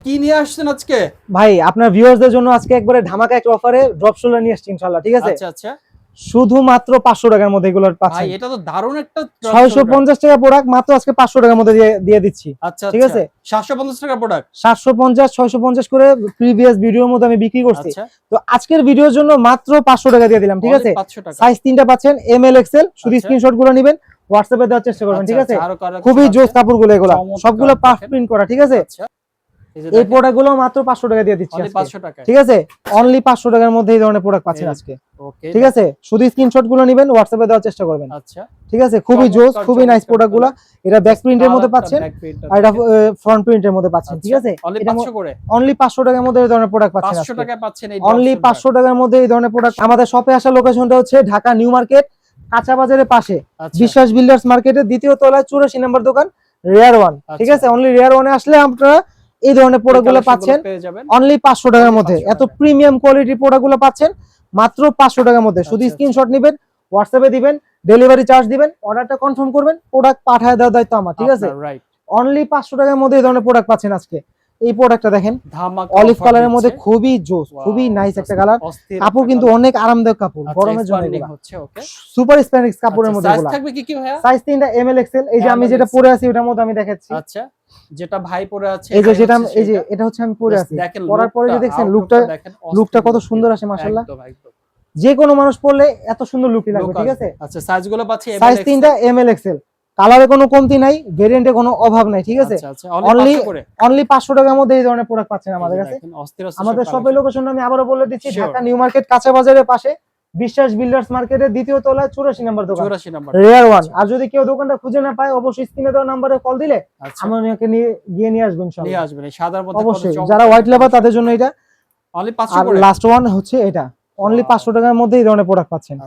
কি নিয়ে আসছেন আজকে? ভাই আপনার ভিউয়ার্সদের জন্য আজকে একবারে ধামাকা একটা অফারে ড্রপ শোল্ডার নিয়ে আসছি ইনশাআল্লাহ, ঠিক আছে? আচ্ছা আচ্ছা শুধুমাত্র 500 টাকার মধ্যে এগুলো ভাই, পাচ্ছেন। এটা তো দারুণ একটা ড্রপ শোল্ডার। 650 টাকা প্রোডাক্ট মাত্র আজকে 500 টাকার মধ্যে দিয়ে দিচ্ছি। আচ্ছা ঠিক আচ্ছা, আছে? 750 টাকা প্রোডাক্ট। 750 650 করে প্রিভিয়াস ভিডিওর মধ্যে আমি বিক্রি করছি। আচ্ছা, তো আজকের ভিডিওর জন্য মাত্র 500 টাকা দিয়ে দিলাম, ঠিক only আছে? 500 টাকা। সাইজ তিনটা পাচ্ছেন, এম এল এক্সেল। শুধু আচ্ছা। স্ক্রিনশট গুলো নেবেন, হোয়াটসঅ্যাপে দেওয়ার চেষ্টা করবেন, আচ্ছা ঠিক আছে? আচ্ছা, আরো কালার খুবই আছে। জোস কাপড়গুলো এগুলা, চমৎকার, সবগুলো পাফ দেখেন। প্রিন্ট করা, ঠিক আছে? আচ্ছা, এই যে এই দেখেন, প্রোডাক্ট গুলো মাত্র 500 টাকা দিয়ে দিচ্ছি only আজকে, 500 টাকায়। ঠিক আছে? অনলি 500 টাকার মধ্যে এই ধরনের প্রোডাক্ট পাচ্ছেন এই, আজকে, ওকে, ঠিক আছে? শুধু স্ক্রিনশট গুলো নেবেন, হোয়াটসঅ্যাপে দেওয়ার চেষ্টা করবেন, আচ্ছা। ঠিক আছে? খুবই জোস, চমৎকার, খুবই নাইস চমৎকার প্রোডাক্ট গুলা। এটা ব্যাক প্রিন্টের মধ্যে কালারটা, পাচ্ছেন, ব্যাক প্রিন্টটা আর এটা দেখেন। ফ্রন্ট প্রিন্টের মধ্যে পাচ্ছেন, ঠিক আচ্ছা, আছে? only এটা 500 করে। অনলি 500 টাকার মধ্যে এই ধরনের প্রোডাক্ট পাচ্ছেন 500 আজকে, টাকায় পাচ্ছেন এই ড্রপ অনলি শোল্ডার। 500 টাকার মধ্যে এই ধরনের প্রোডাক্ট। আমাদের শপে আসার লোকেশনটা হচ্ছে ঢাকা নিউ মার্কেট, কাঁচা বাজারের পাশে, আচ্ছা বিশ্বাস বিল্ডার্স মার্কেটের দ্বিতীয় তলায় 84 নম্বর দোকান, রেয়ার ওয়ান, ঠিক আচ্ছা, আছে? অনলি রেয়ার ওয়ানে আসলে আপনারা এই ধরনের এই প্রোডাক্ট গুলো কালেকশনগুলো পাচ্ছেন পেয়ে যাবেন অনলি 500 টাকার only মধ্যে। 500 এত টাকায়। প্রিমিয়াম কোয়ালিটির প্রোডাক্ট গুলো পাচ্ছেন মাত্র 500 টাকার মধ্যে। শুধু আচ্ছা আচ্ছা, স্ক্রিনশট নেবেন, হোয়াটসঅ্যাপে দিবেন, ডেলিভারি চার্জ দিবেন, অর্ডারটা কনফার্ম করবেন, প্রোডাক্ট পাঠায় দেওয়ার দায়িত্ব আমার, ঠিক আছে? আপনার রাইট। অনলি 500 টাকার মধ্যে এই ধরনের প্রোডাক্ট পাচ্ছেন আজকে। এই প্রোডাক্টটা দেখেন, ধামাকা অলিভ অফার কালারের মধ্যে দিচ্ছে। খুবই জোস, খুবই ওয়াও, নাইস একটা জাস্ট কালার। অস্থির কাপড় একটা কিন্তু কালার। অনেক আরামদায়ক কাপড়, আচ্ছা, গরমের জন্য এক্সপ্যান্ডিং এগুলা হচ্ছে, ওকে। সুপার স্প্যানিক্স কাপড়ের আচ্ছা, মধ্যে সাইজ এগুলা। থাকবে কি কি ভাইয়া? সাইজ 3টা এম এল এক্সেল। এই যে আমি ML যেটা XL। পরে আছি ওটার মধ্যে আমি দেখাচ্ছি। আচ্ছা, যেটা ভাই পরে আছে এই যে এটাই যেটা হচ্ছে এই যে সেইটা। এটা হচ্ছে আমি পরে জাস্ট আছি। দেখেন পরার পরে লুকটা, যে দেখছেন আউটলুকটা লুকটা, দেখেন, লুকটা অস্থির কত লুক সুন্দর কিন্তু। আসে মাশাআল্লাহ। একদম একদম। যে কোনো মানুষ পরলে এত সুন্দর লুকই লাগবে, লুক ঠিক আসবে। আছে? আচ্ছা, সাইজগুলো পাচ্ছি সাইজ ML 3টা XL। M L XL. কালারে কোনো কমতি নাই, ভেরিয়েন্টে কোনো অভাব নাই, ঠিক আছে? আচ্ছা আচ্ছা, অনলি অনলি 500 করে। অনলি 500 টাকার মধ্যে এই ধরনের প্রোডাক্ট পাচ্ছেন এই যে আমাদের কাছে। দেখেন, অস্থির অস্থির সব আমাদের শপের কালেকশন। লোকেশনটা আমি আবারও বলে দিচ্ছি, শিওর, ঢাকা নিউ মার্কেট, কাঁচা বাজারের পাশে, বিশ্বাস বিল্ডার্স মার্কেটের দ্বিতীয় তলায় 84 নম্বর দোকান, 84 নাম্বার। Rare one. আচ্ছা আর যদি কেউ দোকানটা খুঁজে না পায়, অবশ্যই স্ক্রিনে দেওয়া নাম্বারে কল দিলে আচ্ছা, আমি ওনাকে গিয়ে নিয়ে আসবো নিয়ে ইনশাআল্লাহ। আসবেন। এই সাদার মধ্যে কত অবশ্যই চমৎকার যারা হোয়াইট একটা লাভার কালেকশন। তাদের জন্য এটা। অনলি 500 আর করে। লাস্ট ওয়ান হচ্ছে এটা, অনলি ওয়াও। 500 টাকার মধ্যে এই ধরনের প্রোডাক্ট পাচ্ছেন।